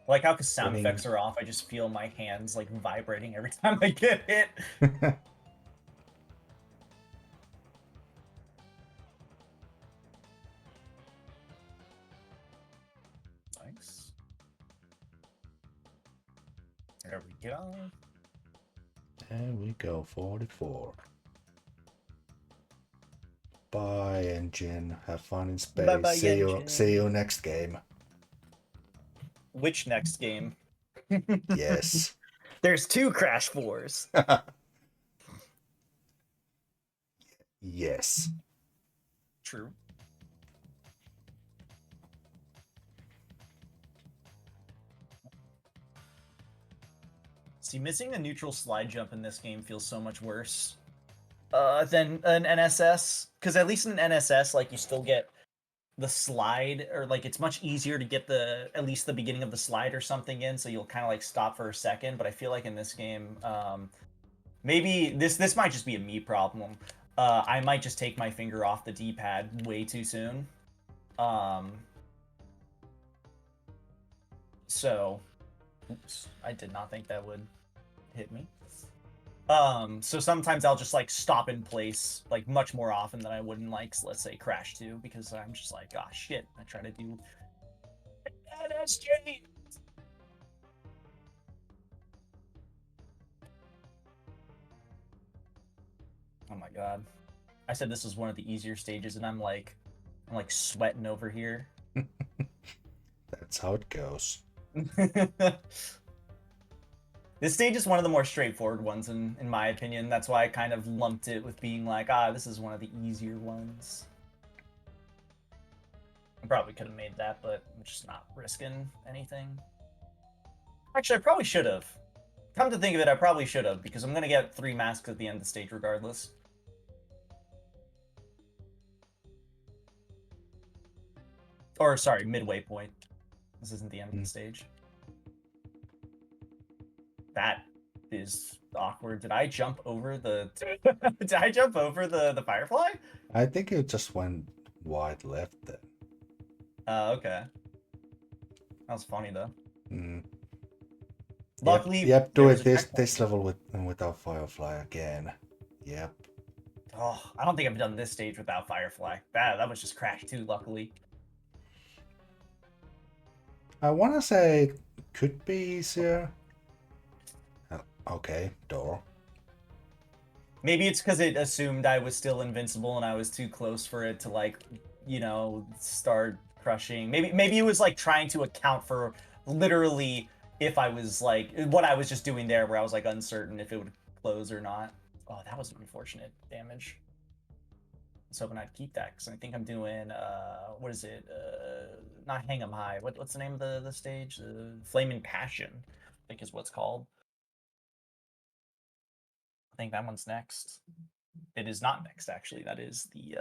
Like how because sound Winning. effects are off, I just feel my hands like vibrating every time I get hit. Nice. There we go. There we go, 44. Bye, engine. Have fun in Bye space. bye, See engine. you next game. Which next game? Yes. There's 2 Crash 4s. Yes. True. See, missing a neutral slide jump in this game feels so much worse than an NSS. Because at least in an NSS, like you still get the slide, or like it's much easier to get at least the beginning of the slide or something in, so you'll kind of like stop for a second. But I feel like in this game, maybe this might just be a me problem. I might just take my finger off the D-pad way too soon. Um, so, oops, I did not think that would hit me. So sometimes I'll just like stop in place like much more often than I would in like let's say Crash 2, because I'm just like, oh shit, I try to do NSG. Oh my god. I said this was one of the easier stages and I'm like sweating over here. That's how it goes. This stage is one of the more straightforward ones in my opinion. That's why I kind of lumped it with being like, this is one of the easier ones. I probably could have made that, but I'm just not risking anything. Actually, I probably should have. Come to think of it, I probably should have, because I'm going to get 3 masks at the end of the stage regardless. Or, sorry, midway point. This isn't the end of the stage. That is awkward. Did I jump over the... Did I jump over the firefly? I think you just went wide left then. Okay. That was funny, though. Mm. Luckily, Yep, there do was it a this checkpoint. level without Firefly again. Yep. Oh, I don't think I've done this stage without Firefly. That was just Crash 2, luckily. I wanna say it could be easier. Okay, door. Maybe it's because it assumed I was still invincible and I was too close for it to like, start crushing. Maybe it was like trying to account for literally if I was like what I was just doing there, where I was like uncertain if it would close or not. Oh, that was an unfortunate damage. I was hoping I'd keep that because I think I'm doing what is it? Not Hang 'em High. What's the name of the stage? Flaming Passion, I think is what's called. I think that one's next. It is not next, actually. That is the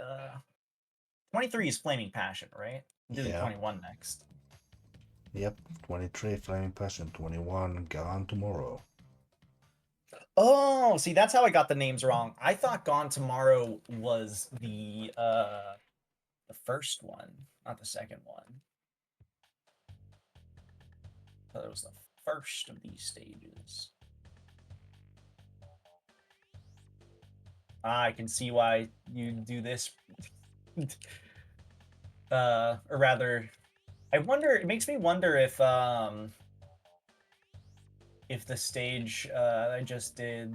23 is Flaming Passion, right? I'm doing Yeah. 21 next. Yep. 23 Flaming Passion. 21 Gone Tomorrow. Oh, see, that's how I got the names wrong. I thought Gone Tomorrow was the first one, not the second one. I thought it was the first of these stages. I can see why you do this. Or rather, I wonder. It makes me wonder if the stage I just did,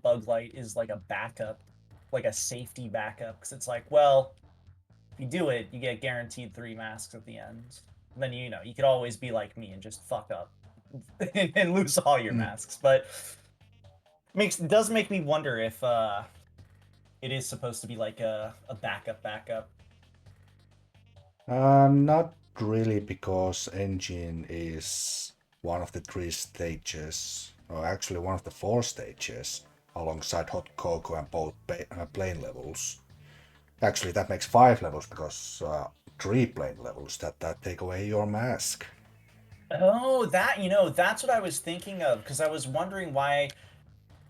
Bug Light, is like a backup, like a safety backup, because it's like, well, if you do it, you get guaranteed 3 masks at the end. And then you could always be like me and just fuck up and lose all your Mm. masks. But does make me wonder if it is supposed to be like a backup. Not really, because Engine is one of the 3 stages, or actually one of the 4 stages, alongside Hot Cocoa and both plane levels. Actually, that makes 5 levels, because 3 plane levels that take away your mask. Oh, that's what I was thinking of, because I was wondering why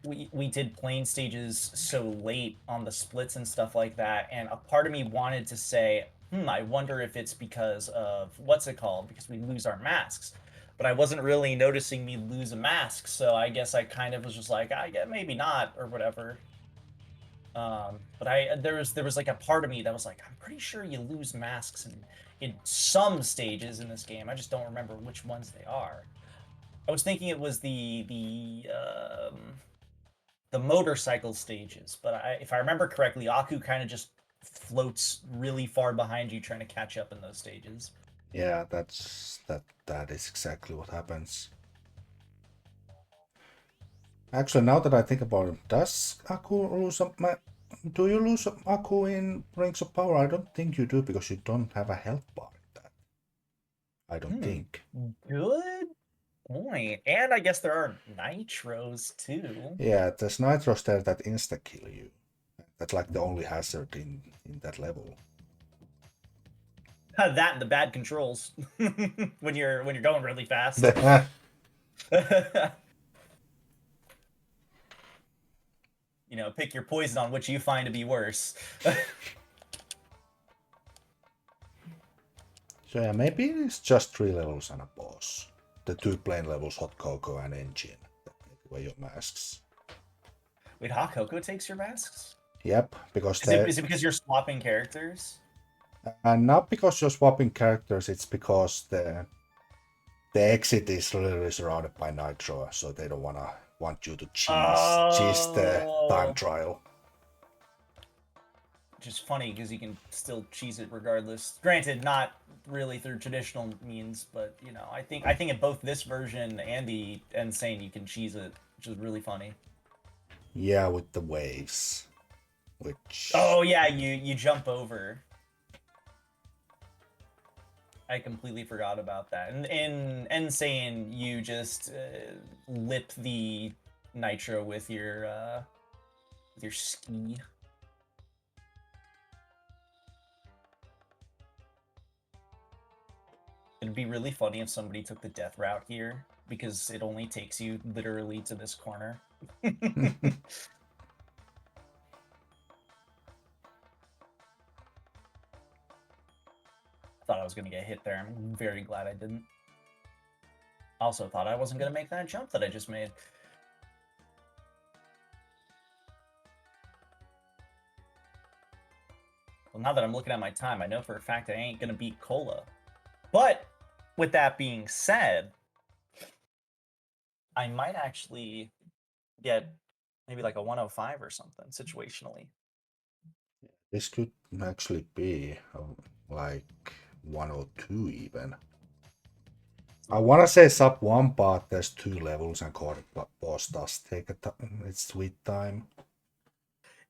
we did plane stages so late on the splits and stuff like that, and a part of me wanted to say, I wonder if it's because of what's it called, because we lose our masks. But I wasn't really noticing me lose a mask, so I guess I kind of was just like, I get maybe not or whatever. But there was like a part of me that was like, I'm pretty sure you lose masks in some stages in this game. I just don't remember which ones they are. I was thinking it was the motorcycle stages, but if I remember correctly, Aku kind of just floats really far behind you, trying to catch up in those stages. Yeah, that is exactly what happens. Actually, now that I think about it, does Aku lose do you lose Aku in Rings of Power? I don't think you do, because you don't have a health bar in that. I don't Hmm. think. Good point. And I guess there are nitros too. Yeah, there's nitros there that insta kill you. That's like the only hazard in that level. That and the bad controls when you're going really fast. Pick your poison on which you find to be worse. So yeah, maybe it's just 3 levels and a boss. The 2 plane levels, Hot Cocoa and Engine, that take away your masks. Wait, Hot Cocoa takes your masks? Yep, because Is it they is it because you're swapping characters? and not because you're swapping characters, it's because the exit is literally surrounded by nitro, so they don't want you to cheese the time Oh, trial. which is funny because you can still cheese it regardless. Granted, not really through traditional means, but I think in both this version and the Insane you can cheese it, which is really funny. Yeah, with the waves, which Oh yeah, you jump over. I completely forgot about that. And in Insane, you just lip the nitro with your ski. It'd be really funny if somebody took the death route here, because it only takes you literally to this corner. Thought I was gonna get hit there. I'm very glad I didn't. Also thought I wasn't gonna make that jump that I just made. Well, now that I'm looking at my time, I know for a fact I ain't gonna beat Cola. But with that being said, I might actually get maybe like a 105 or something situationally. This could actually be like 102 even. I want to say sub 1, but there's 2 levels and core boss does take its sweet time.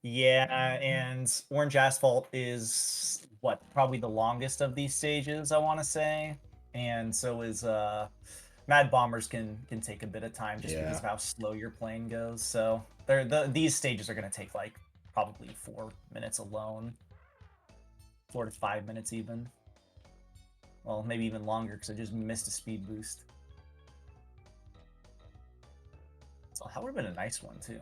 Yeah, and Orange Asphalt is what, probably the longest of these stages, I want to say. And so is Mad Bombers can take a bit of time just because Yeah. of how slow your plane goes. So these stages are going to take like probably 4 minutes alone, 4 to 5 minutes even. Well, maybe even longer because I just missed a speed boost. So that would have been a nice one too.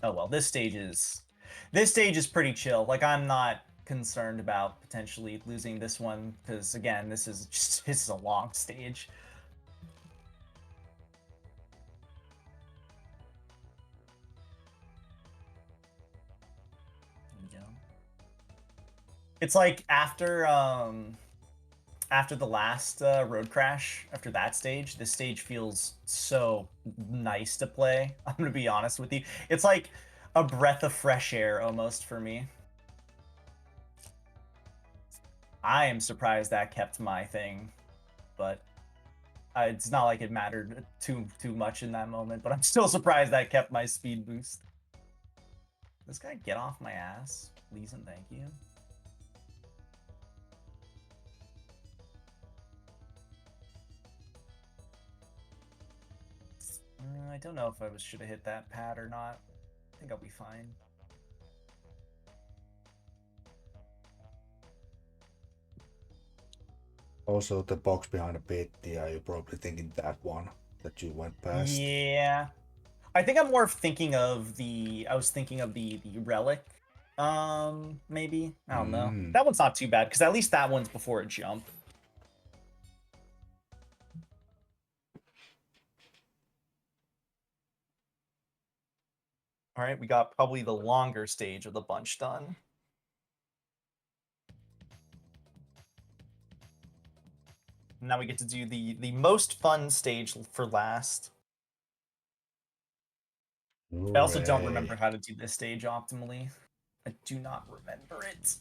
Oh well, this stage is pretty chill. Like I'm not concerned about potentially losing this one because again, this is a long stage. There we go. It's like after the last road crash, after that stage, this stage feels so nice to play. I'm gonna be honest with you. It's like a breath of fresh air almost for me. I am surprised that kept my thing, but it's not like it mattered too much in that moment. But I'm still surprised that kept my speed boost. This guy get off my ass, please and thank you. I don't know if I should have hit that pad or not. I think I'll be fine. Also, the box behind the pit, yeah, you're probably thinking that one that you went past. Yeah, I think I'm more thinking of I was thinking of the relic. Maybe I don't know. Mm. That one's not too bad because at least that one's before a jump. All right, we got probably the longer stage of the bunch done. Now we get to do the most fun stage for last. I also don't Hooray. remember how to do this stage optimally. I do not remember it.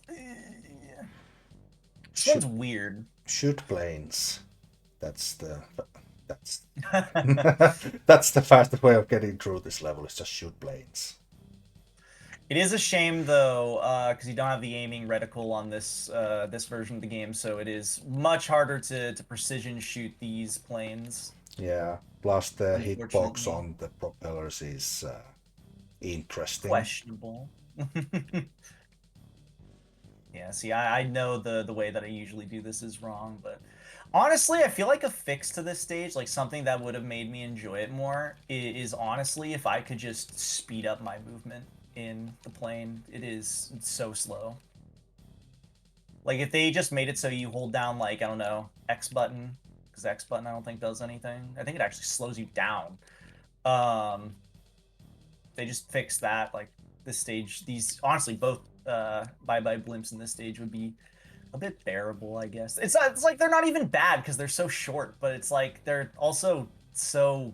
This one's Shoot, weird. shoot planes. That's the that's that's the fastest way of getting through this level. Is just shoot planes. It is a shame though, because you don't have the aiming reticle on this version of the game, so it is much harder to precision shoot these planes. Yeah. Plus the hitbox Unfortunately, on the propellers is interesting. questionable. Yeah, see, I know the way that I usually do this is wrong, but honestly, I feel like a fix to this stage, like something that would have made me enjoy it more, is honestly if I could just speed up my movement in the plane. It's so slow. Like if they just made it so you hold down like, I don't know, X button, because X button I don't think does anything. I think it actually slows you down. Um, they just fixed that. Like this stage, these honestly both bye bye blimps in this stage would be a bit bearable, I guess. It's like they're not even bad because they're so short, but it's like they're also so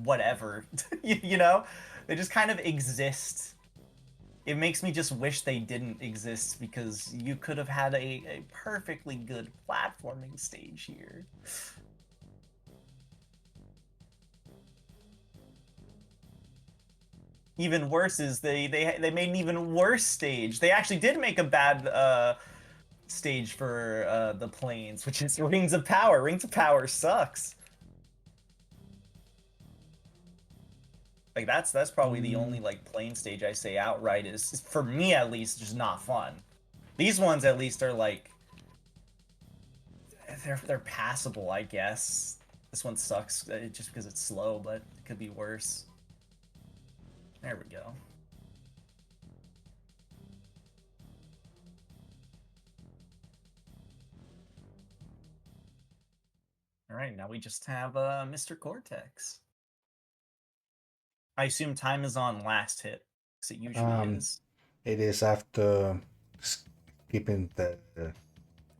whatever. You know? They just kind of exist. It makes me just wish they didn't exist because you could have had a perfectly good platforming stage here. Even worse is they made an even worse stage. They actually did make a bad stage for the planes, which is Rings of Power. Rings of Power sucks. Like that's probably the only Mm. like plane stage I say outright is for me at least just not fun. These ones at least are like they're passable, I guess. This one sucks just because it's slow, but it could be worse. There we go. All right, now we just have Mr. Cortex. I assume time is on last hit. 'Cause it usually Um, is. it is after skipping the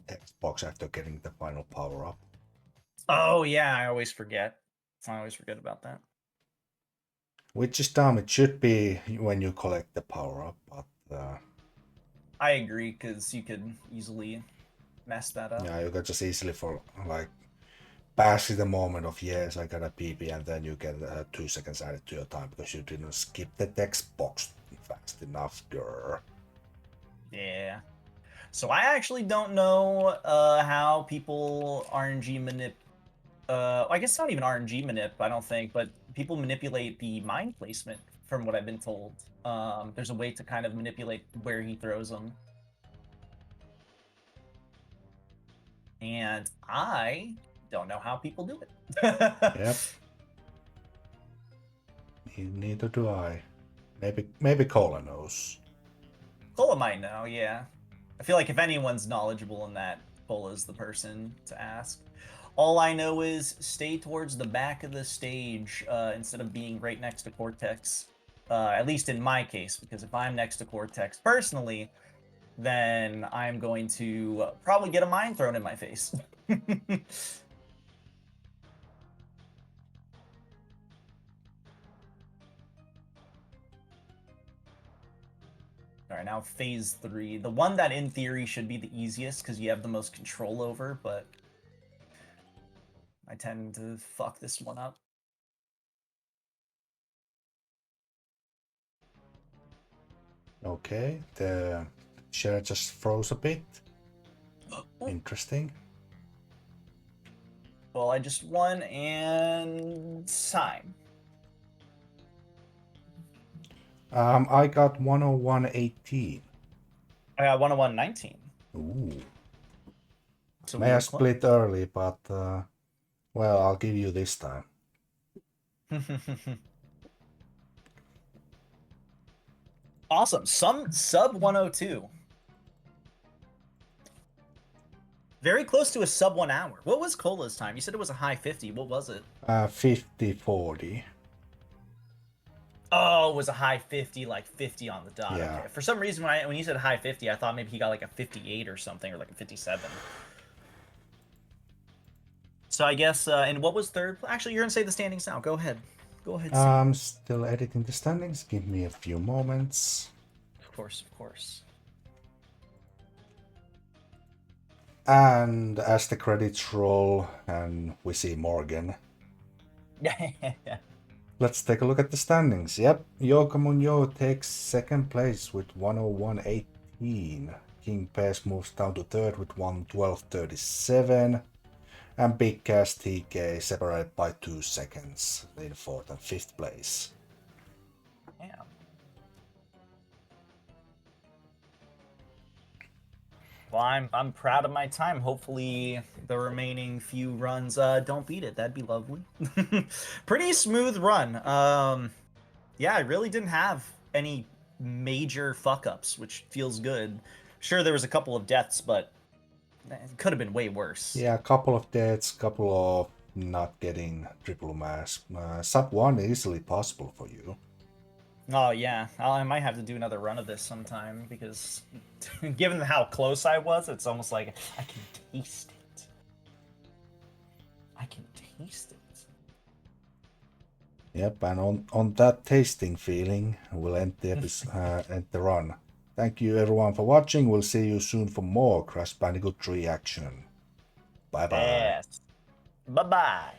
Xbox after getting the final power up. Oh yeah, I always forget. I always forget about that. Which is dumb. It should be when you collect the power up, but I agree, because you could easily mess that up. yeah, you can just easily for like pass the moment of yes, I got a PB, and then you get 2 seconds added to your time because you didn't skip the text box fast enough, girl. Yeah. So I actually don't know how people RNG I guess it's not even RNG manip, I don't think, but people manipulate the mine placement from what I've been told. There's a way to kind of manipulate where he throws them. And I don't know how people do it. Yep. Neither do I. Maybe Cola knows. Cola might know, yeah. I feel like if anyone's knowledgeable in that, Cola's the person to ask. All I know is stay towards the back of the stage instead of being right next to Cortex. At least in my case, because if I'm next to Cortex personally, then I'm going to probably get a mine thrown in my face. All right, now phase 3. The one that in theory should be the easiest because you have the most control over, but I tend to fuck this one up. Okay, the share just froze a bit. Interesting. Well, I just won and time. I got 101.18. I got 101.19. Ooh. So May we have were close. split early, but well, I'll give you this time. Awesome. Some sub 102. Very close to a sub 1 hour. What was Cola's time? You said it was a high 50. What was it? 50-40. Oh, it was a high 50, like 50 on the dot. Yeah. Okay. For some reason, when you said high 50, I thought maybe he got like a 58 or something, or like a 57. So I guess, and what was third? Actually, you're going to say the standings now. Go ahead. Go ahead, say it. I'm still editing the standings. Give me a few moments. Of course, of course. And as the credits roll and we see Morgan, let's take a look at the standings. Yep, yogamoanyo takes second place with 101.18. King Pes moves down to third with 112.37. And Big Cass TK separated by 2 seconds in fourth and fifth place. Damn. Well, I'm proud of my time. Hopefully, the remaining few runs don't beat it. That'd be lovely. Pretty smooth run. Yeah, I really didn't have any major fuck ups, which feels good. Sure, there was a couple of deaths, but it could have been way worse. Yeah, a couple of deaths, couple of not getting triple mass. Sub 1 easily possible for you. Oh yeah, I might have to do another run of this sometime because, given how close I was, it's almost like I can taste it. I can taste it. Yep, and on that tasting feeling, we'll end the episode, end the run. Thank you everyone for watching. We'll see you soon for more Crash Bandicoot 3 action. Bye bye. Yes. Bye bye.